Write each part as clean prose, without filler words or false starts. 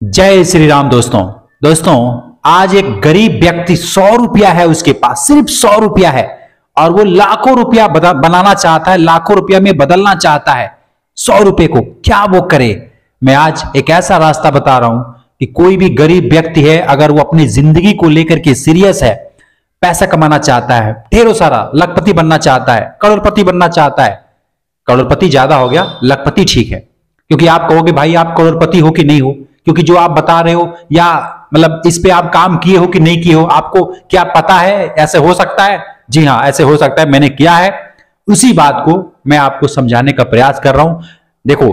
जय श्री राम। दोस्तों आज एक गरीब व्यक्ति 100 रुपया है उसके पास, सिर्फ 100 रुपया है और वो लाखों रुपया बनाना चाहता है, लाखों रुपया में बदलना चाहता है 100 रुपये को। क्या वो करे? मैं आज एक ऐसा रास्ता बता रहा हूं कि कोई भी गरीब व्यक्ति है, अगर वो अपनी जिंदगी को लेकर के सीरियस है, पैसा कमाना चाहता है, ढेरों सारा, लखपति बनना चाहता है, करोड़पति बनना चाहता है। करोड़पति ज्यादा हो गया, लखपति ठीक है, क्योंकि आप कहोगे भाई आप करोड़पति हो कि नहीं हो, क्योंकि जो आप बता रहे हो या मतलब इस पे आप काम किए हो कि नहीं किए हो, आपको क्या पता है ऐसे हो सकता है? जी हाँ, ऐसे हो सकता है, मैंने किया है। उसी बात को मैं आपको समझाने का प्रयास कर रहा हूं। देखो,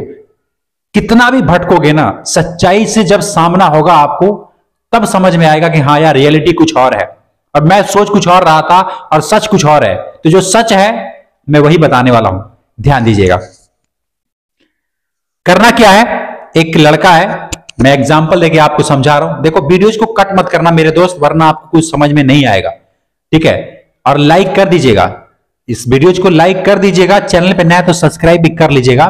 कितना भी भटकोगे ना, सच्चाई से जब सामना होगा आपको, तब समझ में आएगा कि हाँ यार, रियलिटी कुछ और है और मैं सोच कुछ और रहा था और सच कुछ और है। तो जो सच है मैं वही बताने वाला हूं, ध्यान दीजिएगा। करना क्या है, एक लड़का है, मैं एग्जांपल देके आपको समझा रहा हूं। देखो, वीडियोज को कट मत करना मेरे दोस्त, वरना आपको कुछ समझ में नहीं आएगा, ठीक है? और लाइक कर दीजिएगा, इस वीडियोज को लाइक कर दीजिएगा। चैनल पे नया तो सब्सक्राइब भी कर लीजिएगा।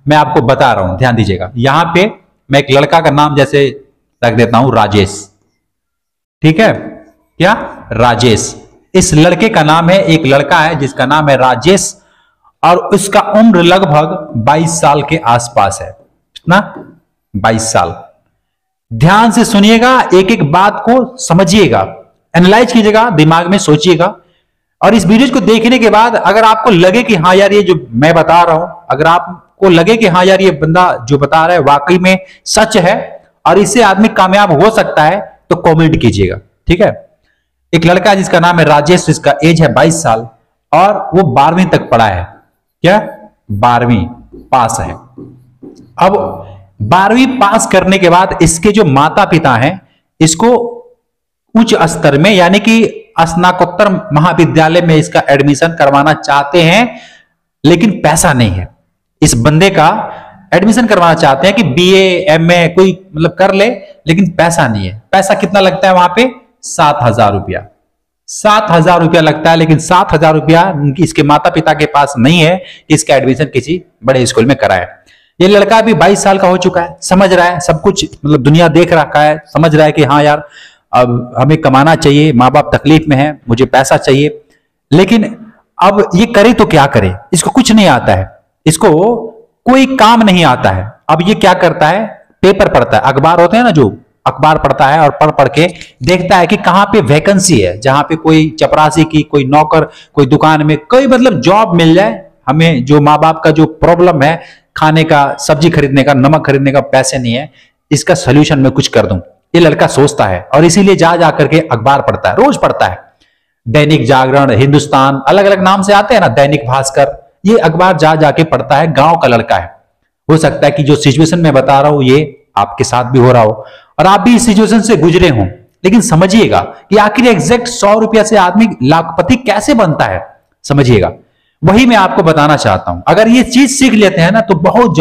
मैं आपको बता रहा हूं, ध्यान दीजिएगा। यहां पे मैं एक लड़का का नाम जैसे रख देता हूं, राजेश, ठीक है? क्या? राजेश। इस लड़के का नाम है, एक लड़का है जिसका नाम है राजेश और उसका उम्र लगभग 22 साल के आसपास है। कितना? 22 साल। ध्यान से सुनिएगा, एक एक बात को समझिएगा, एनालाइज कीजिएगा, दिमाग में सोचिएगा। और इस वीडियो को देखने के बाद अगर आपको लगे कि हाँ यार, ये जो मैं बता रहा हूं, अगर आपको लगे कि हाँ यार, ये बंदा जो बता रहा है वाकई में सच है और इससे आदमी कामयाब हो सकता है, तो कमेंट कीजिएगा, ठीक है? एक लड़का है जिसका नाम है राजेश, इसका एज है 22 साल और वो 12वीं तक पढ़ा है। क्या? 12वीं पास है। अब 12वीं पास करने के बाद इसके जो माता पिता हैं, इसको उच्च स्तर में यानी कि स्नातकोत्तर महाविद्यालय में इसका एडमिशन करवाना चाहते हैं, लेकिन पैसा नहीं है। इस बंदे का एडमिशन करवाना चाहते हैं कि बीए एमए कोई मतलब कर ले, लेकिन पैसा नहीं है। पैसा कितना लगता है वहां पे? 7,000 रुपया। 7,000 रुपया लगता है, लेकिन 7,000 रुपया इसके माता पिता के पास नहीं है कि इसका एडमिशन किसी बड़े स्कूल में कराए। ये लड़का भी 22 साल का हो चुका है, समझ रहा है सब कुछ, मतलब दुनिया देख रखा है, समझ रहा है कि हाँ यार, अब हमें कमाना चाहिए, माँ बाप तकलीफ में है, मुझे पैसा चाहिए। लेकिन अब ये करे तो क्या करे? इसको कुछ नहीं आता है, इसको कोई काम नहीं आता है। अब ये क्या करता है? पेपर पढ़ता है, अखबार होते हैं ना, जो अखबार पढ़ता है और पढ़ पढ़ के देखता है कि कहां पे वैकेंसी है, जहां पे कोई चपरासी की, कोई नौकर, कोई दुकान में कोई मतलब जॉब मिल जाए। हमें जो माँ बाप का जो प्रॉब्लम है, खाने का, सब्जी खरीदने का, नमक खरीदने का पैसे नहीं है, इसका सोल्यूशन मैं कुछ कर दूं, ये लड़का सोचता है और इसीलिए जा जा करके अखबार पढ़ता है, रोज पढ़ता है। दैनिक जागरण, हिंदुस्तान, अलग अलग नाम से आते हैं ना, दैनिक भास्कर, ये अखबार जा जाके पढ़ता है। गांव का लड़का है, हो सकता है कि जो सिचुएशन मैं बता रहा हूं ये आपके साथ भी हो रहा हो और आप भी इस सिचुएशन से गुजरे हों। लेकिन समझिएगा कि आखिर एग्जैक्ट 100 रुपया से आदमी लाखपति कैसे बनता है, समझिएगा। वही मैं आपको बताना चाहता हूं। अगर ये चीज सीख लेते हैं ना, तो बहुत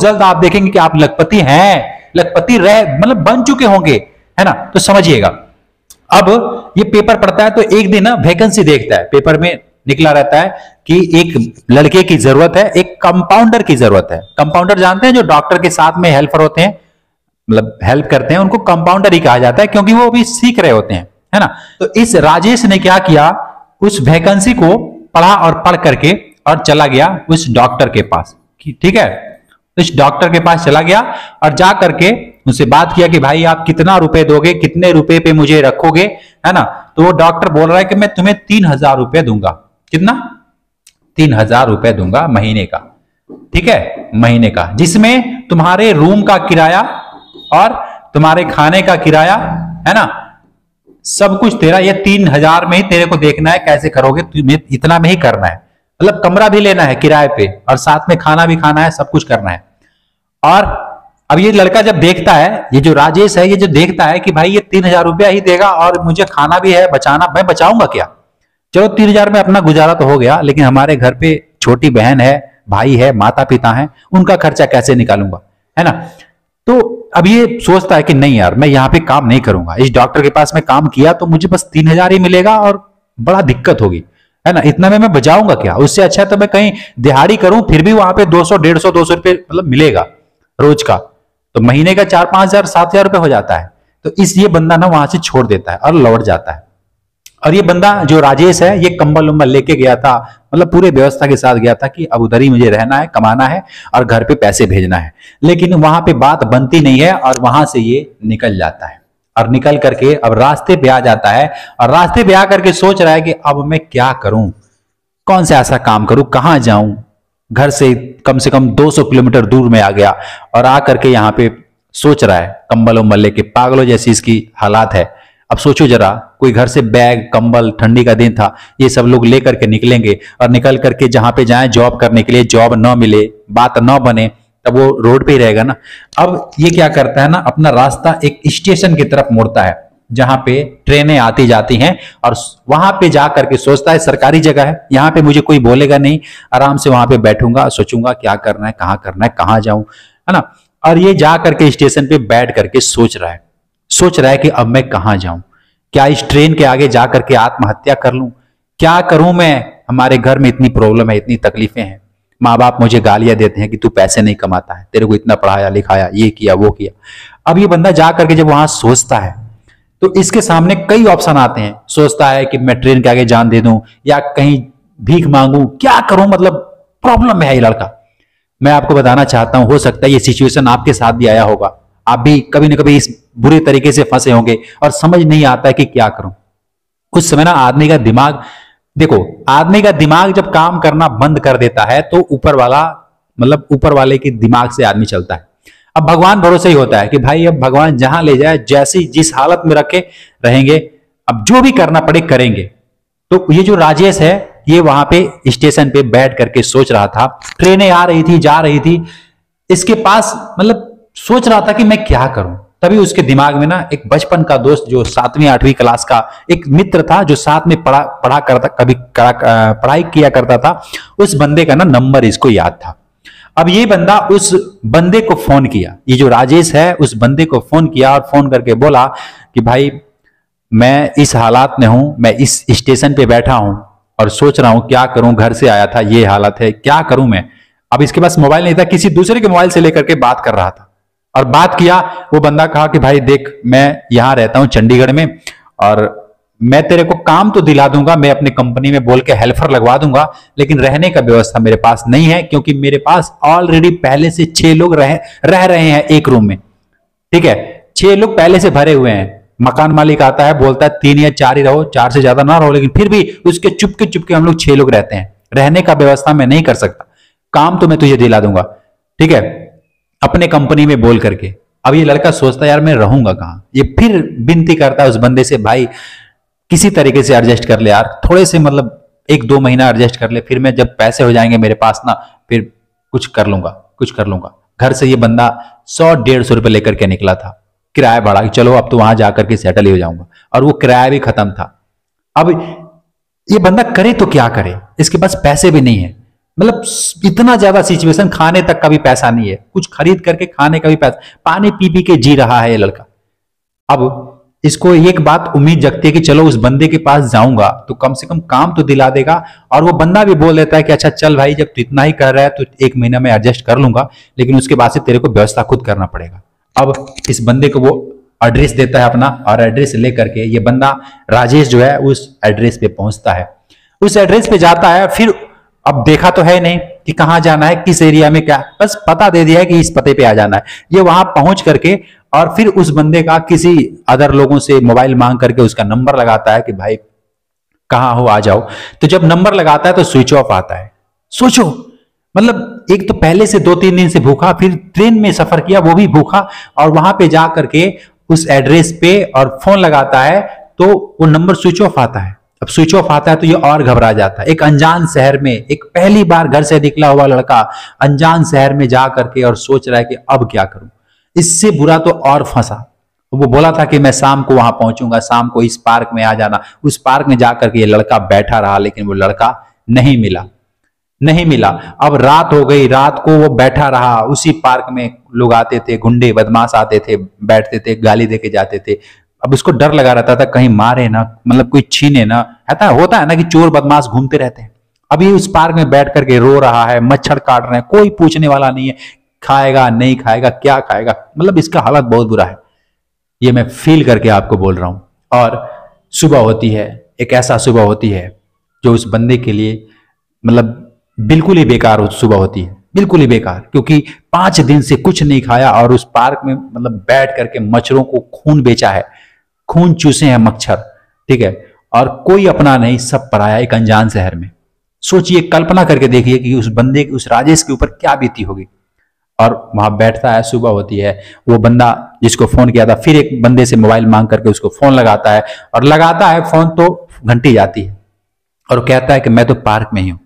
जल्द आप देखेंगे कि आप लखपति हैं, लखपति मतलब बन चुके होंगे, है ना? तो समझिएगा। अब ये पेपर पढ़ता है तो एक दिन ना वैकेंसी देखता है, पेपर में निकला रहता है कि एक लड़के की जरूरत है, एक कंपाउंडर की जरूरत है। कंपाउंडर जानते हैं, जो डॉक्टर के साथ में हेल्पर होते हैं, मतलब हेल्प करते हैं, उनको कंपाउंडर ही कहा जाता है, क्योंकि वो अभी सीख रहे होते हैं, है ना? तो इस राजेश ने क्या किया, उस वैकेंसी को पढ़ा और पढ़ करके और चला गया उस डॉक्टर के पास, ठीक है? इस डॉक्टर के पास चला गया और जा करके उनसे बात किया कि भाई आप कितना रुपए दोगे, कितने रुपए पे मुझे रखोगे, है ना? तो वो डॉक्टर बोल रहा है कि मैं तुम्हें 3,000 रुपए दूंगा। कितना? 3,000 रुपए दूंगा महीने का, ठीक है? महीने का, जिसमें तुम्हारे रूम का किराया और तुम्हारे खाने का किराया, है ना, सब कुछ तेरा, ये 3,000 में ही तेरे को देखना है कैसे करोगे, तुम्हें इतना में ही करना है। मतलब कमरा भी लेना है किराए पे और साथ में खाना भी खाना है, सब कुछ करना है। और अब ये लड़का जब देखता है, ये जो राजेश है, ये जो देखता है कि भाई ये 3,000 रुपया ही देगा और मुझे खाना भी है, बचाना, मैं बचाऊंगा क्या? चलो 3,000 में अपना गुजारा तो हो गया, लेकिन हमारे घर पे छोटी बहन है, भाई है, माता पिता है, उनका खर्चा कैसे निकालूंगा, है ना? तो अब ये सोचता है कि नहीं यार, मैं यहाँ पे काम नहीं करूंगा, इस डॉक्टर के पास मैं काम किया तो मुझे बस 3,000 ही मिलेगा और बड़ा दिक्कत होगी, है ना? इतना में मैं बचाऊंगा क्या? उससे अच्छा तो मैं कहीं दिहाड़ी करूं, फिर भी वहां पे 200, 150, 200 रुपये मतलब मिलेगा रोज का। तो महीने का 4-5 हजार 7 हजार रुपये हो जाता है। तो ये बंदा ना वहां से छोड़ देता है और लौट जाता है। और ये बंदा जो राजेश है, ये कंबल उम्बल लेके गया था, मतलब पूरे व्यवस्था के साथ गया था कि अब उधर ही मुझे रहना है, कमाना है और घर पे पैसे भेजना है। लेकिन वहां पे बात बनती नहीं है और वहां से ये निकल जाता है और निकल करके अब रास्ते पे आ जाता है और रास्ते पे आकर के सोच रहा है कि अब मैं क्या करूं, कौन सा ऐसा काम करूं, कहां जाऊं। घर से कम 200 किलोमीटर दूर में आ गया और आकर के यहाँ पे सोच रहा है, कंबल उम्बल लेके, पागलों जैसी इसकी हालात है। अब सोचो जरा, कोई घर से बैग, कंबल, ठंडी का दिन था, ये सब लोग लेकर के निकलेंगे और निकल करके जहां पे जाएं जॉब करने के लिए, जॉब न मिले, बात न बने, तब वो रोड पे ही रहेगा ना। अब ये क्या करता है ना, अपना रास्ता एक स्टेशन की तरफ मोड़ता है जहां पे ट्रेनें आती जाती हैं और वहां पे जा करके सोचता है सरकारी जगह है, यहाँ पे मुझे कोई बोलेगा नहीं, आराम से वहां पे बैठूंगा, सोचूंगा क्या करना है, कहाँ जाऊं, है ना। और ये जा करके स्टेशन पे बैठ करके सोच रहा है कि अब मैं कहां जाऊं, क्या इस ट्रेन के आगे जा करके आत्महत्या कर लूं, क्या करूं मैं, हमारे घर में इतनी प्रॉब्लम है, इतनी तकलीफें हैं, माँ बाप मुझे गालियां देते हैं कि तू पैसे नहीं कमाता है, तेरे को इतना पढ़ाया लिखाया, ये किया वो किया। अब ये बंदा जा करके जब वहां सोचता है तो इसके सामने कई ऑप्शन आते हैं। सोचता है कि मैं ट्रेन के आगे जान दे दूं या कहीं भीख मांगू, क्या करूं, मतलब प्रॉब्लम में है ये लड़का। मैं आपको बताना चाहता हूं, हो सकता है ये सिचुएशन आपके साथ भी आया होगा, आप भी कभी ना कभी इस बुरे तरीके से फंसे होंगे और समझ नहीं आता है कि क्या करूं। उस समय ना आदमी का दिमाग, देखो आदमी का दिमाग जब काम करना बंद कर देता है तो ऊपर वाले के दिमाग से आदमी चलता है। अब भगवान भरोसे ही होता है कि भाई अब भगवान जहां ले जाए, जैसी जिस हालत में रखे रहेंगे, अब जो भी करना पड़े करेंगे। तो ये जो राजेश है, ये वहां पे स्टेशन पे बैठ करके सोच रहा था, ट्रेनें आ रही थी, जा रही थी, इसके पास मतलब सोच रहा था कि मैं क्या करूं। तभी उसके दिमाग में ना एक बचपन का दोस्त, जो 7वीं 8वीं क्लास का एक मित्र था, जो साथ में पढ़ाई किया करता था, उस बंदे का ना नंबर इसको याद था। अब ये बंदा उस बंदे को फोन किया, ये जो राजेश है उस बंदे को फोन किया और फोन करके बोला कि भाई मैं इस हालात में हूं, मैं इस स्टेशन पे बैठा हूं और सोच रहा हूं क्या करूं, घर से आया था, ये हालत है, क्या करूं मैं। अब इसके पास मोबाइल नहीं था, किसी दूसरे के मोबाइल से लेकर के बात कर रहा था और बात किया। वो बंदा कहा कि भाई देख, मैं यहां रहता हूं चंडीगढ़ में और मैं तेरे को काम तो दिला दूंगा, मैं अपनी कंपनी में बोल के हेल्पर लगवा दूंगा, लेकिन रहने का व्यवस्था मेरे पास नहीं है, क्योंकि मेरे पास ऑलरेडी पहले से 6 लोग रह रहे हैं एक रूम में। ठीक है, 6 लोग पहले से भरे हुए हैं। मकान मालिक आता है, बोलता है 3 या 4 ही रहो, 4 से ज्यादा ना रहो, लेकिन फिर भी उसके चुपके हम लोग 6 लोग रहते हैं। रहने का व्यवस्था मैं नहीं कर सकता, काम तो मैं तुझे दिला दूंगा, ठीक है, अपने कंपनी में बोल करके। अब ये लड़का सोचता है यार मैं रहूंगा कहां। ये फिर विनती करता है उस बंदे से, भाई किसी तरीके से एडजस्ट कर ले यार, थोड़े से मतलब 1-2 महीना एडजस्ट कर ले, फिर मैं जब पैसे हो जाएंगे मेरे पास ना, फिर कुछ कर लूंगा। घर से ये बंदा 100-150 रुपए लेकर के निकला था, किराया बढ़ा कि चलो अब तो वहां जाकर के सेटल ही हो जाऊंगा, और वो किराया भी खत्म था। अब ये बंदा करे तो क्या करे, इसके पास पैसे भी नहीं है, मतलब इतना ज्यादा सिचुएशन, खाने तक का भी पैसा नहीं है, कुछ खरीद करके खाने का भी पैसा, पानी पी पी के जी रहा है ये लड़का। अब इसको एक बात उम्मीद जगती है कि चलो उस बंदे के पास जाऊंगा तो कम से कम काम तो दिला देगा, और वो बंदा भी बोल देता है कि अच्छा चल भाई, जब तू इतना ही कर रहा है तो 1 महीना में एडजस्ट कर लूंगा, लेकिन उसके बाद से तेरे को व्यवस्था खुद करना पड़ेगा। अब इस बंदे को वो एड्रेस देता है अपना, और एड्रेस लेकर के ये बंदा राजेश जो है उस एड्रेस पे पहुंचता है। उस एड्रेस पे जाता है, फिर अब देखा तो है नहीं कि कहां जाना है, किस एरिया में, क्या, बस पता दे दिया है कि इस पते पे आ जाना है। ये वहां पहुंच करके और फिर उस बंदे का किसी अदर लोगों से मोबाइल मांग करके उसका नंबर लगाता है कि भाई कहां हो, आ जाओ। तो जब नंबर लगाता है तो स्विच ऑफ आता है। सोचो, मतलब एक तो पहले से 2-3 दिन से भूखा, फिर ट्रेन में सफर किया वो भी भूखा, और वहां पे जा करके उस एड्रेस पे और फोन लगाता है तो वो नंबर स्विच ऑफ आता है। अब स्विच ऑफ आता है तो ये और घबरा जाता है। एक अनजान शहर में, एक पहली बार घर से निकला हुआ लड़का अनजान शहर में जा करके और सोच रहा है कि अब क्या करूं। इससे बुरा तो और फंसा। वो बोला था कि मैं शाम को वहां पहुंचूंगा, शाम को इस पार्क में आ जाना। उस पार्क में जाकर के ये लड़का बैठा रहा, लेकिन वो लड़का नहीं मिला। अब रात हो गई, रात को वो बैठा रहा उसी पार्क में। लोग आते थे, गुंडे बदमाश आते थे, बैठते थे, गाली देके जाते थे। अब उसको डर लगा रहता था कहीं मारे ना, मतलब कोई छीने ना। होता है ना कि चोर बदमाश घूमते रहते हैं। अभी उस पार्क में बैठ करके रो रहा है, मच्छर काट रहे हैं, कोई पूछने वाला नहीं है, खाएगा नहीं खाएगा, क्या खाएगा, मतलब इसका हालत बहुत बुरा है। ये मैं फील करके आपको बोल रहा हूं। और सुबह होती है, एक ऐसा सुबह होती है जो उस बंदे के लिए मतलब बिल्कुल ही बेकार सुबह होती है, बिल्कुल ही बेकार, क्योंकि 5 दिन से कुछ नहीं खाया और उस पार्क में मतलब बैठ करके मच्छरों को खून बेचा है, खून चूसे हैं मच्छर, ठीक है, और कोई अपना नहीं, सब पराया एक अनजान शहर में। सोचिए, कल्पना करके देखिए कि उस बंदे, उस राजेश के ऊपर क्या बीती होगी। और वहां बैठता है, सुबह होती है, वो बंदा जिसको फोन किया था फिर एक बंदे से मोबाइल मांग करके उसको फोन लगाता है, और लगाता है फोन तो घंटी जाती है, और कहता है कि मैं तो पार्क में ही हूं।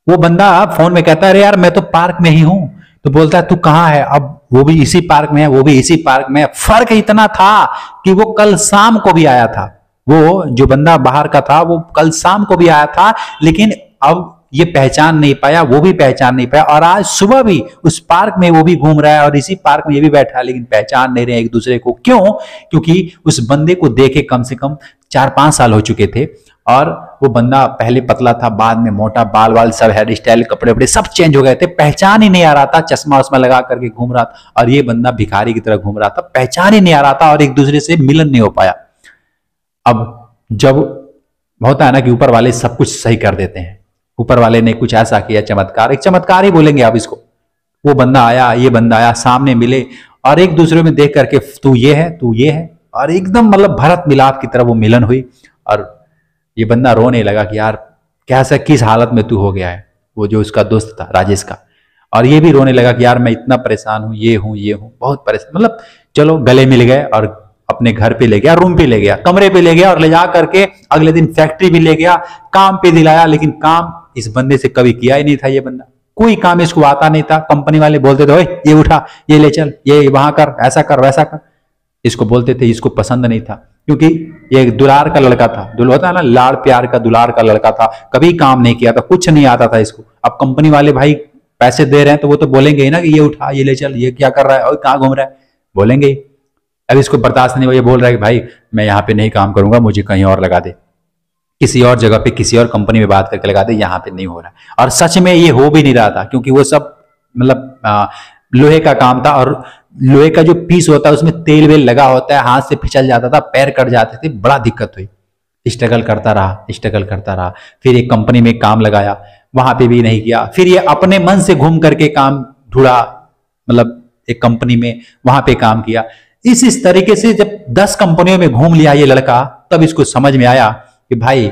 वो बंदा फोन में कहता है अरे यार मैं तो पार्क में ही हूं। तो बोलता है तू कहां है? अब वो भी इसी पार्क में है, वो भी इसी पार्क में है। फर्क इतना था कि वो कल शाम को भी आया था, वो जो बंदा बाहर का था वो कल शाम को भी आया था, लेकिन अब ये पहचान नहीं पाया, वो भी पहचान नहीं पाया, और आज सुबह भी उस पार्क में वो भी घूम रहा है और इसी पार्क में ये भी बैठा है, लेकिन पहचान नहीं रहे एक दूसरे को। क्यों? क्योंकि उस बंदे को देखे कम से कम 4-5 साल हो चुके थे, और वो बंदा पहले पतला था, बाद में मोटा, बाल वाल सब, हेयर स्टाइल, कपड़े वपड़े सब चेंज हो गए थे, पहचान ही नहीं आ रहा था, चश्मा वश्मा लगा करके घूम रहा था, और ये बंदा भिखारी की तरह घूम रहा था, पहचान ही नहीं आ रहा था, और एक दूसरे से मिलन नहीं हो पाया। अब जब होता है ना कि ऊपर वाले सब कुछ सही कर देते हैं, ऊपर वाले ने कुछ ऐसा किया चमत्कार, एक चमत्कार ही बोलेंगे आप इसको। वो बंदा आया, ये बंदा आया, सामने मिले, और एक दूसरे में देख करके तू ये है, तू ये है, और एकदम मतलब भरत मिलाप की तरह वो मिलन हुई। और ये बंदा रोने लगा कि यार कैसा, किस हालत में तू हो गया है, वो जो उसका दोस्त था राजेश का। और ये भी रोने लगा कि यार मैं इतना परेशान हूं, ये हूं, बहुत परेशान। मतलब चलो गले मिल गए, और अपने घर पे ले गया, रूम पे ले गया, कमरे पे ले गया, और ले जा करके अगले दिन फैक्ट्री भी ले गया, काम पे दिलाया। लेकिन काम इस बंदे से कभी किया ही नहीं था, ये बंदा कोई काम इसको आता नहीं था। कंपनी वाले बोलते थे ओए ये उठा, ये ले चल, ये वहां कर, ऐसा कर, वैसा कर, इसको बोलते थे, इसको पसंद नहीं था, क्योंकि ये एक दुलार का लड़का था, होता है ना लाड़ प्यार का, दुलार का लड़का था, कभी काम नहीं किया था, कुछ नहीं आता था इसको। अब कंपनी वाले भाई पैसे दे रहे हैं तो वो तो बोलेंगे ही ना कि ये उठा, ये ले चल, ये क्या कर रहा है और कहाँ घूम रहा है, बोलेंगे ही। अब इसको बर्दाश्त नहीं हुआ, ये बोल रहा है कि भाई मैं यहाँ पे नहीं काम करूंगा, मुझे कहीं और लगा दे, किसी और जगह पे, किसी और कंपनी में बात करके लगा दे, यहाँ पे नहीं हो रहा है। और सच में ये हो भी नहीं रहा था, क्योंकि वो सब मतलब लोहे का काम था, और लोहे का जो पीस होता है उसमें तेल वेल लगा होता है, हाथ से फिसल जाता था, पैर कट जाते थे, बड़ा दिक्कत हुई। स्ट्रगल करता रहा, फिर एक कंपनी में काम लगाया, वहां पे भी नहीं किया, फिर ये अपने मन से घूम करके काम ढूंढा, मतलब एक कंपनी में, वहां पे काम किया। इस तरीके से जब 10 कंपनियों में घूम लिया ये लड़का, तब इसको समझ में आया कि भाई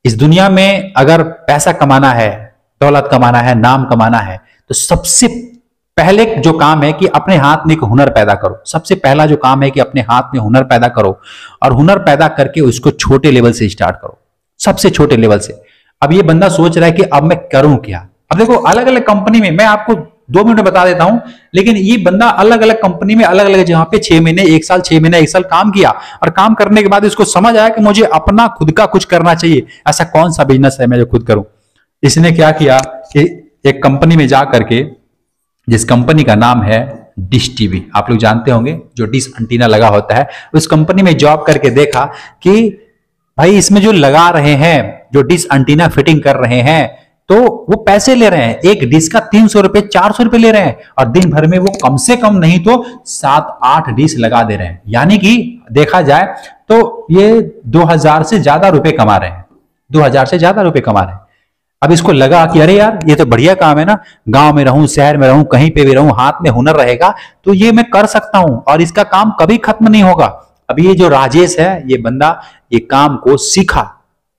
इस दुनिया में अगर पैसा कमाना है, दौलत कमाना है, नाम कमाना है, तो सबसे पहले जो काम है कि अपने हाथ में एक हुनर पैदा करो। सबसे पहला जो काम है कि अपने हाथ में हुनर पैदा करो, और हुनर पैदा करके उसको छोटे लेवल से स्टार्ट करो, सबसे छोटे लेवल से। अब ये बंदा सोच रहा है कि अब मैं करूं क्या। अब देखो अलग अलग कंपनी में, मैं आपको 2 मिनट में बता देता हूं, लेकिन ये बंदा अलग अलग कंपनी में, अलग अलग जगह पे 6 महीने, 1 साल, 6 महीने, 1 साल काम किया, और काम करने के बाद इसको समझ आया कि मुझे अपना खुद का कुछ करना चाहिए। ऐसा कौन सा बिजनेस है मैं जो खुद करूं। इसने क्या किया कि एक कंपनी में जा करके, जिस कंपनी का नाम है डिश टीवी, आप लोग जानते होंगे, जो डिश एंटीना लगा होता है, उस कंपनी में जॉब करके देखा कि भाई इसमें जो लगा रहे हैं, जो डिश एंटीना फिटिंग कर रहे हैं, तो वो पैसे ले रहे हैं, एक डिश का 300 रुपए, 400 रुपए ले रहे हैं, और दिन भर में वो कम से कम नहीं तो 7-8 डिश लगा दे रहे हैं। यानी कि देखा जाए तो ये 2000 से ज्यादा रुपए कमा रहे हैं, 2000 से ज्यादा रुपए कमा रहे हैं। अब इसको लगा कि अरे यार ये तो बढ़िया काम है ना, गांव में रहूं, शहर में रहूं, कहीं पे भी रहूं, हाथ में हुनर रहेगा तो ये मैं कर सकता हूं, और इसका काम कभी खत्म नहीं होगा। अब ये जो राजेश है, ये बंदा ये काम को सीखा,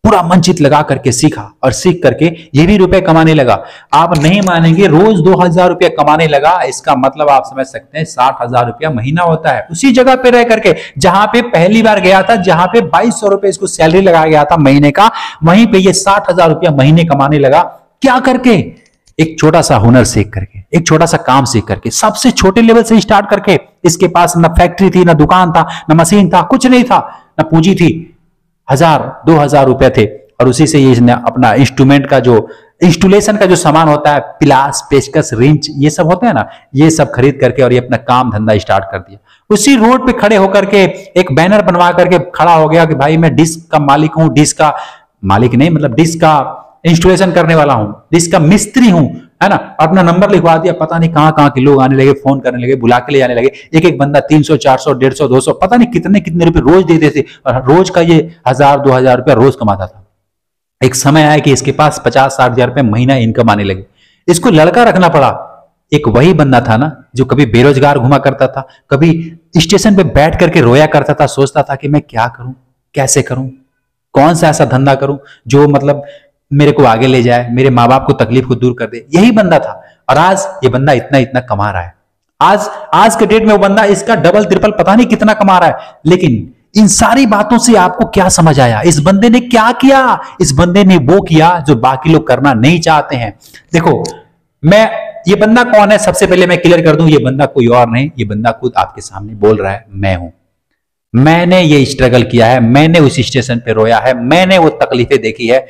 पूरा मन चित लगा करके सीखा, और सीख करके ये भी रुपए कमाने लगा। आप नहीं मानेंगे, रोज 2000 रुपया कमाने लगा। इसका मतलब आप समझ सकते हैं 60,000 रुपया महीना होता है, उसी जगह पे रह करके जहां पे पहली बार गया था, जहां पे 2200 रुपए इसको सैलरी लगाया गया था महीने का, वहीं पे ये 60,000 रुपया महीने कमाने लगा। क्या करके? एक छोटा सा हुनर सीख करके, एक छोटा सा काम सीख करके, सबसे छोटे लेवल से स्टार्ट करके। इसके पास ना फैक्ट्री थी, ना दुकान था, ना मशीन था, कुछ नहीं था, ना पूंजी थी, 1000-2000 रुपए थे, और उसी से ये इसने अपना इंस्ट्रूमेंट का, जो इंस्टॉलेशन का जो सामान होता है, पिलास, पेचकस, रिंच, ये सब होते हैं ना, ये सब खरीद करके और ये अपना काम धंधा स्टार्ट कर दिया। उसी रोड पे खड़े होकर के एक बैनर बनवा करके खड़ा हो गया कि भाई मैं डिश का मालिक हूं, डिश का मालिक नहीं, मतलब डिश का इंस्टॉलेशन करने वाला हूं, डिश का मिस्त्री हूं, है ना, अपना नंबर लिखवा दिया, पता नहीं कहां कहां के लोग आने लगे, फोन करने लगे, बुला के ले जाने लगे। एक एक बंदा 300 400 150 200 पता नहीं कितने कितने रुपए रोज दे देते, और रोज का ये 1000 2000 रुपया रोज कमाता था। एक समय आया कि इसके पास 50 60 हजार रुपये महीना इनकम आने लगे। इसको लड़का रखना पड़ा। एक वही बंदा था ना जो कभी बेरोजगार घुमा करता था, कभी स्टेशन पे बैठ करके रोया करता था, सोचता था कि मैं क्या करूं, कैसे करूं, कौन सा ऐसा धंधा करूं जो मतलब मेरे को आगे ले जाए, मेरे माँ बाप को तकलीफ को दूर कर दे। यही बंदा था। और आज ये बंदा इतना इतना कमा रहा है। आज के डेट में वो बंदा इसका डबल ट्रिपल पता नहीं कितना कमा रहा है। लेकिन इन सारी बातों से आपको क्या समझ आया? इस बंदे ने क्या किया? इस बंदे ने वो किया जो बाकी लोग करना नहीं चाहते हैं। देखो, ये बंदा कौन है सबसे पहले मैं क्लियर कर दूं। ये बंदा कोई और नहीं, ये बंदा खुद आपके सामने बोल रहा है, मैं हूं। मैंने ये स्ट्रगल किया है, मैंने उस स्टेशन पे रोया है, मैंने वो तकलीफें देखी है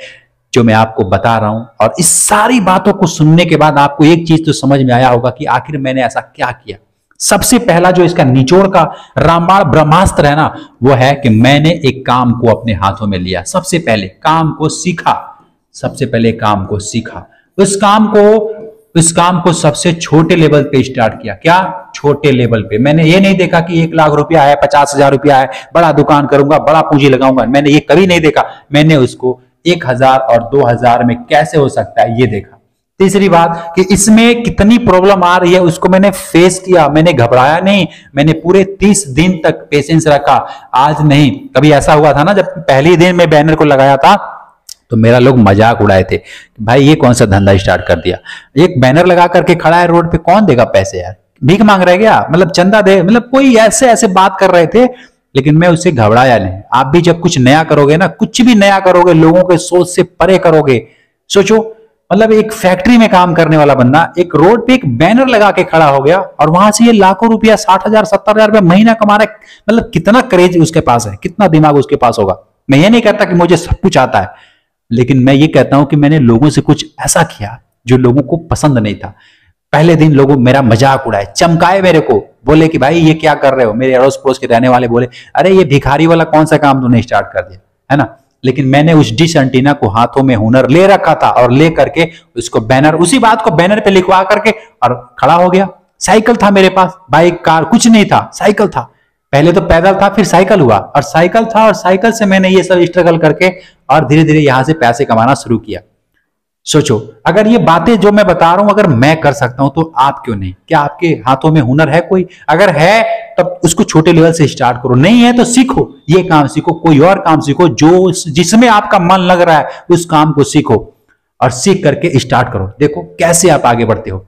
जो मैं आपको बता रहा हूं। और इस सारी बातों को सुनने के बाद आपको एक चीज तो समझ में आया होगा कि आखिर मैंने ऐसा क्या किया। सबसे पहला जो इसका निचोड़ का रामबाण ब्रह्मास्त्र है ना, वो है कि मैंने एक काम को अपने हाथों में लिया। सबसे पहले काम को सीखा, सबसे पहले काम को सीखा। उस काम को सबसे छोटे लेवल पे स्टार्ट किया। क्या? छोटे लेवल पे। मैंने ये नहीं देखा कि 1 लाख रुपया है, 50,000 रुपया है, बड़ा दुकान करूंगा, बड़ा पूंजी लगाऊंगा। मैंने ये कभी नहीं देखा। मैंने उसको 1000 और 2000 में कैसे हो सकता है ये देखा। तीसरी बात कि इसमें कितनी प्रॉब्लम आ रही है उसको मैंने फेस किया। मैंने घबराया नहीं, मैंने पूरे 30 दिन तक पेशेंस रखा। आज नहीं, कभी ऐसा हुआ था ना, जब पहले दिन में बैनर को लगाया था तो मेरा लोग मजाक उड़ाए थे, भाई ये कौन सा धंधा स्टार्ट कर दिया, एक बैनर लगा करके खड़ा है रोड पे, कौन देगा पैसे यार, भीख मांग रहे क्या, मतलब चंदा दे, मतलब कोई ऐसे ऐसे बात कर रहे थे। लेकिन मैं उससे घबराया नहीं। आप भी जब कुछ नया करोगे ना, कुछ भी नया करोगे, लोगों के सोच से परे करोगे। सोचो, मतलब एक फैक्ट्री में काम करने वाला बंदा एक रोड पे एक बैनर लगा के खड़ा हो गया और वहां से ये लाखों रुपया 60,000 70,000 रुपया महीना कमा रहा है। मतलब कितना क्रेज उसके पास है, कितना दिमाग उसके पास होगा। मैं ये नहीं कहता कि मुझे सब कुछ आता है, लेकिन मैं ये कहता हूं कि मैंने लोगों से कुछ ऐसा किया जो लोगों को पसंद नहीं था। पहले दिन लोगों मेरा मजाक उड़ाए, चमकाए मेरे को, बोले कि भाई ये क्या कर रहे हो। मेरे अड़ोस पड़ोस के रहने वाले बोले, अरे ये भिखारी वाला कौन सा काम तूने स्टार्ट कर दिया, है ना। लेकिन मैंने उस डिश एंटीना को हाथों में हुनर ले रखा था और ले करके उसको बैनर, उसी बात को बैनर पे लिखवा करके और खड़ा हो गया। साइकिल था मेरे पास, बाइक कार कुछ नहीं था, साइकिल था। पहले तो पैदल था, फिर साइकिल हुआ, और साइकिल था, और साइकिल से मैंने ये सब स्ट्रगल करके और धीरे धीरे यहां से पैसे कमाना शुरू किया। सोचो, अगर ये बातें जो मैं बता रहा हूं अगर मैं कर सकता हूं तो आप क्यों नहीं? क्या आपके हाथों में हुनर है कोई? अगर है तब उसको छोटे लेवल से स्टार्ट करो, नहीं है तो सीखो, ये काम सीखो, कोई और काम सीखो जो जिसमें आपका मन लग रहा है, उस काम को सीखो और सीख करके स्टार्ट करो। देखो कैसे आप आगे बढ़ते हो।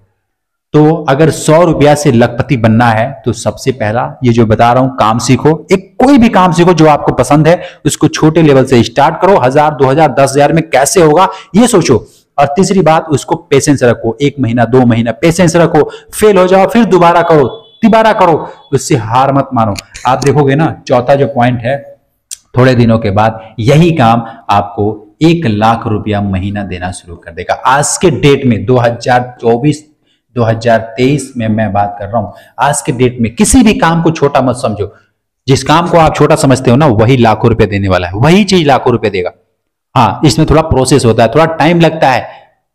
तो अगर 100 रुपया से लखपति बनना है तो सबसे पहला ये जो बता रहा हूं काम सीखो। एक कोई भी काम सीखो जो आपको पसंद है, उसको छोटे लेवल से स्टार्ट करो। 1000 2000 10,000 में कैसे होगा ये सोचो। और तीसरी बात, उसको पेशेंस रखो। 1 महीना 2 महीना पेशेंस रखो, फेल हो जाओ फिर दोबारा करो, तिबारा करो, उससे हार मत मानो। आप देखोगे ना, चौथा जो पॉइंट है, थोड़े दिनों के बाद यही काम आपको 1 लाख रुपया महीना देना शुरू कर देगा। आज के डेट में 2024 2023 में मैं बात कर रहा हूं। आज के डेट में किसी भी काम को छोटा मत समझो। जिस काम को आप छोटा समझते हो ना, वही लाखों रुपए देने वाला है, वही चीज लाखों रुपए देगा। हाँ, इसमें थोड़ा प्रोसेस होता है, थोड़ा टाइम लगता है।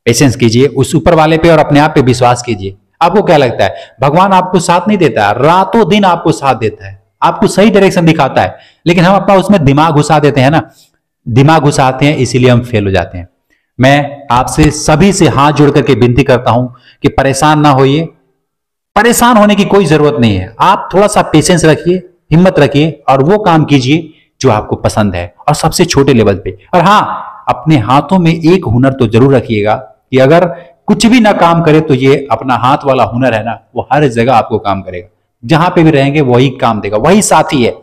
पेशेंस कीजिए, उस ऊपर वाले पे और अपने आप पे विश्वास कीजिए। आपको क्या लगता है, भगवान आपको साथ नहीं देता है? रातों दिन आपको साथ देता है, आपको सही डायरेक्शन दिखाता है, लेकिन हम अपना उसमें दिमाग घुसा देते हैं ना, दिमाग घुसाते हैं, इसीलिए हम फेल हो जाते हैं। मैं आपसे सभी से हाथ जोड़ करके विनती करता हूं कि परेशान ना होइए। परेशान होने की कोई जरूरत नहीं है। आप थोड़ा सा पेशेंस रखिए, हिम्मत रखिए और वो काम कीजिए जो आपको पसंद है, और सबसे छोटे लेवल पे। और हाँ, अपने हाथों में एक हुनर तो जरूर रखिएगा कि अगर कुछ भी ना काम करे तो ये अपना हाथ वाला हुनर है ना, वो हर जगह आपको काम करेगा। जहां पे भी रहेंगे वही काम देगा, वही साथी है।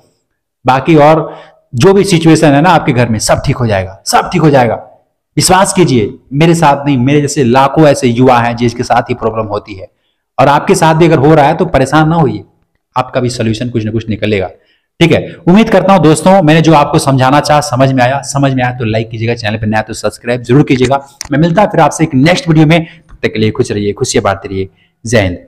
बाकी और जो भी सिचुएशन है ना आपके घर में, सब ठीक हो जाएगा, सब ठीक हो जाएगा। विश्वास कीजिए, मेरे साथ नहीं, मेरे जैसे लाखों ऐसे युवा हैं जिसके साथ ही प्रॉब्लम होती है, और आपके साथ भी अगर हो रहा है तो परेशान ना होइए, आपका भी सोल्यूशन कुछ ना कुछ निकलेगा। ठीक है, उम्मीद करता हूं दोस्तों मैंने जो आपको समझाना चाहा समझ में आया तो लाइक कीजिएगा, चैनल पर नया तो सब्सक्राइब जरूर कीजिएगा। मैं मिलता फिर आपसे एक नेक्स्ट वीडियो में, तब तक के लिए खुश रहिए, खुशियां बांटते रहिए। जय हिंद।